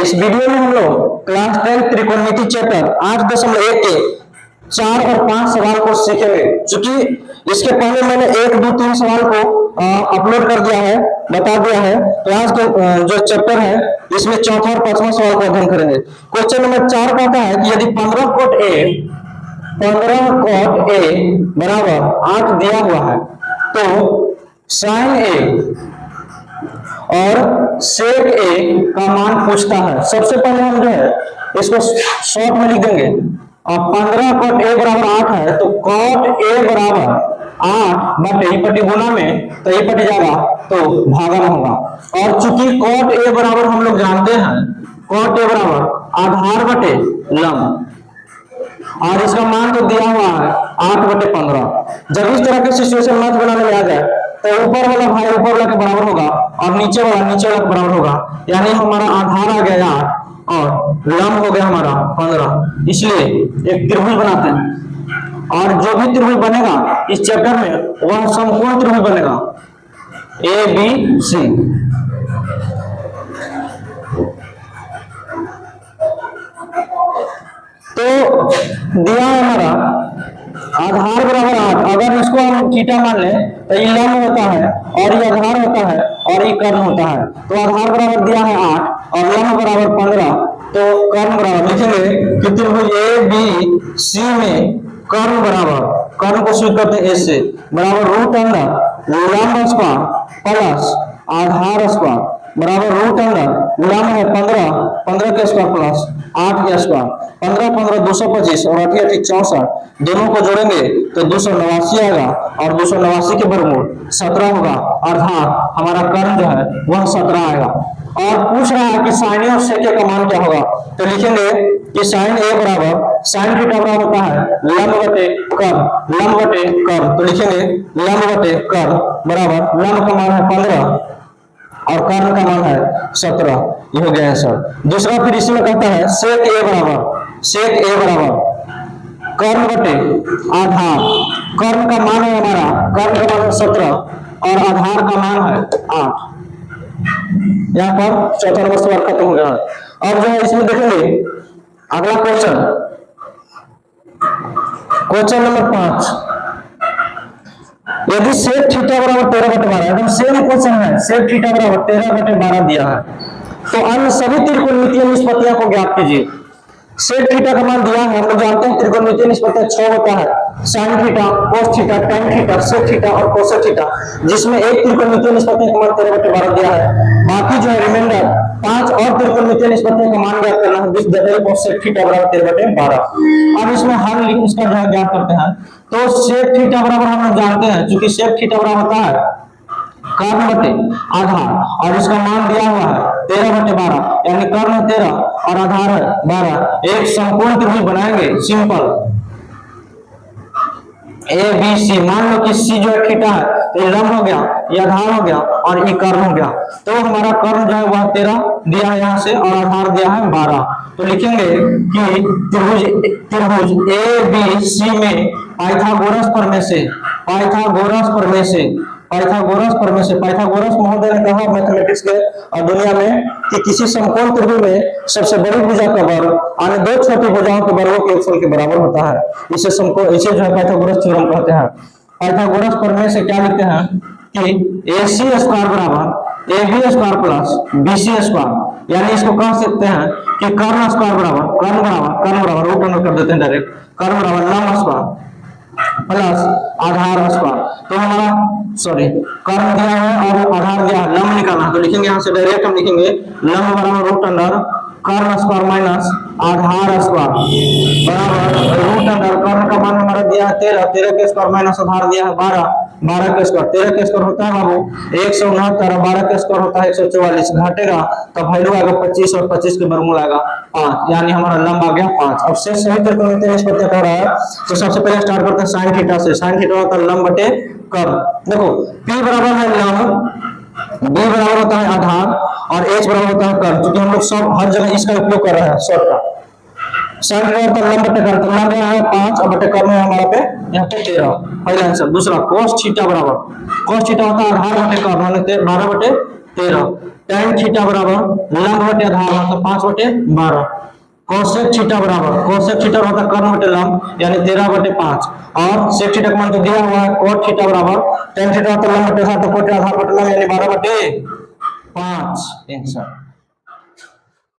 इस वीडियो में हम लोग क्लास 10 त्रिकोणमिति चैप्टर 8.1 के 4 और 5 सवाल को सीखेंगे। क्योंकि इसके पहले मैंने 1, 2, 3 सवाल को अपलोड कर दिया है, बता दिया है। तो आज का जो चैप्टर है इसमें चौथा और पांचवा सवाल को अध्ययन करेंगे। क्वेश्चन नंबर 4 कहता है कि यदि 15 कोट ए बराबर 8 दिया हुआ है तो साइन ए और सेक ए का मान पूछता है। सबसे पहले हम जो है इसको शॉर्ट में लिख देंगे। और 15 कोट ए बराबर 8 है तो कोट ए बराबर 8 बटे पट्टी गुना में तो ये पट्टी जाएगा तो भागन होगा। और चूंकि कोट ए बराबर हम लोग जानते हैं कोट ए बराबर आधार बटे लंब और इसका मान तो दिया हुआ है 8 बटे 15। जब इस तरह के सिचुएशन मैथ बनाने में आ जाए तो ऊपर वाला भाई ऊपर वाला के बराबर होगा और नीचे वाला के बराबर होगा। यानी हमारा आधार आ गया 8 और लंब हो गया हमारा 15। इसलिए एक त्रिभुज बनाते हैं और जो भी त्रिभुज बनेगा इस चैप्टर में वह समकोण त्रिभुज बनेगा ABC। तो दिया है हमारा आधार बराबर 8। अगर इसको हम थीटा मान लें तो ये लंब होता है और ये आधार होता है और ये कर्ण होता है। तो आधार बराबर दिया है 8 और लंब बराबर 15 तो कर्ण बराबर लिखेंगे कि त्रिभुज ABC में कर्ण बराबर, कर्ण को सूचित करते हैं ए से, बराबर रूट अंडर लंब स्क्वायर प्लस आधार स्क्वायर बराबर रूट अंडर लंब है 15 के स्क्वायर प्लस 8 के स्क्वायर। 15 15 225 और 8 8 64 दोनों को जोड़ेंगे तो 289 आएगा और 289 के वर्गमूल 17 होगा। अर्थात हमारा कर्ण जो है वह 17 आएगा। और पूछ रहा है कि साइन ए और सेक ए का मान क्या होगा। तो लिखेंगे कि साइन ए बराबर साइन थीटा बराबर होता है लंब बटे कर्ण, लंब बटे कर्ण। तो लिखेंगे लंब बटे कर्ण बराबर लंब का मान है 15 और कर्ण का मान है 17। ये हो गया आंसर। दूसरा फिर इसमें कहता है सेक ए बराबर कर्ण बटे आधार। कर्ण का मान है हमारा, कर्ण का मान है 17 और आधार का मान है 8। यहाँ पर चौथा नंबर सवाल खत्म हो गया है। अब जो है इसमें देखेंगे अगला क्वेश्चन नंबर 5। यदि सेक थीटा बराबर 13 बटे 12, एकदम सेम क्वेश्चन है, सेक थीटा बराबर 13 बटे 12 दिया है तो अन्य सभी त्रिकोणमितीय निष्पत्तियों को ज्ञात कीजिए। सेक थीटा का मान दिया है, हम लोग जानते हैं त्रिकोणमितीय निष्पत्तियां 6 होता है, sine theta, cos theta, tan theta, sec theta और कोसेक थीटा, जिसमें एक त्रिकोणमितीय निष्पत्ति का मान 13 बटे 12 दिया है। बाकी जो है रिमाइंडर 5 और त्रिकोणमितीय निष्पत्तियों का मान ज्ञात करना है with the help of sec theta बराबर 13 बटे 12। अब इसमें हर लिंक इसका जो है ज्ञात करते हैं। तो सेक थीटा बराबर हम लोग जानते हैं, क्योंकि सेक थीटा बराबर होता है कर्ण बटे आधार और इसका मान दिया हुआ है 13 बटे 12, यानी कर्ण 13 और आधार है 12। एक समकोण त्रिभुज बनाएंगे सिंपल ABC। मान लो कि C जो है थीटा है तो ये लंब हो गया, ये आधार हो गया और ये कर्ण हो गया। तो हमारा कर्ण जो है वह 13 दिया है यहाँ से और आधार दिया है 12। तो लिखेंगे कि त्रिभुज ABC में पाइथागोरस महोदय ने कहा मैथमेटिक्स के दुनिया में कि किसी समकोण त्रिभुज में सबसे बड़ी भुजा का वर्ग अन्य दो छोटी भुजाओं के वर्गों के योगफल के बराबर होता है। इसे जो है पाइथागोरस थ्योरम कहते हैं। पाइथागोरस प्रमेय से क्या लिखते हैं कि AC स्क्वायर बराबर AB square plus BC square, यानी इसको कह सकते हैं कि कर्ण स्क्वायर बराबर रूट अंडर कर देते हैं डायरेक्ट, कर्ण बराबर लंब स्क्वायर प्लस आधार स्क्वायर। तो हमारा कर्ण दिया है और आधार दिया है, लंब निकालना है। तो लिखेंगे यहाँ से डायरेक्ट हम लिखेंगे लंब बराबर रूट अंडर कर्ण स्क्वायर माइनस आधार स्क्वायर बराबर रूट अंडर कर्ण का मान हमारा दिया है 13 के स्क्वायर माइनस आधार दिया है 12 के स्क्वायर। 13 के स्क्वायर होता है बाबू 169 और 12 के स्क्वायर होता है 144। घटेगा तो वैल्यू आएगा 25 और 25 के वर्गमूल आएगा 5, यानी हमारा लंब आ गया 5। अब से सही त्रिकोणमितीय निष्पत्ति कह रहा है तो सबसे पहले स्टार्ट करते हैं साइन थीटा से। साइन थीटा होता है लंब बटे कर्ण। देखो P बराबर है लंब, B बराबर होता है आधार और H बराबर होता है कर्ण। क्योंकि हम लोग सब हर जगह इसका उपयोग कर रहे हैं शॉर्टकट। साइन थीटा होता है लंब बटे कर्ण, लंब यहाँ है 5 और बटे कर्ण है हमारा पे यहाँ पे 13। पहला आंसर। दूसरा कोस थीटा बराबर, कोस थीटा होता है आधार बटे कर्ण, 12 बटे 13। tan थीटा बराबर लंब बटे आधार मतलब 5/12। कोसेक थीटा बराबर कोसेक थीटा होता है कर्ण बटे लंब यानी 13/5 और सेक थीटा का मान तो दिया हुआ है कोट थीटा बराबर tan थीटा होता है लंब बटे आधार तो कोट आधार बटे लंब यानी 12/5 आंसर।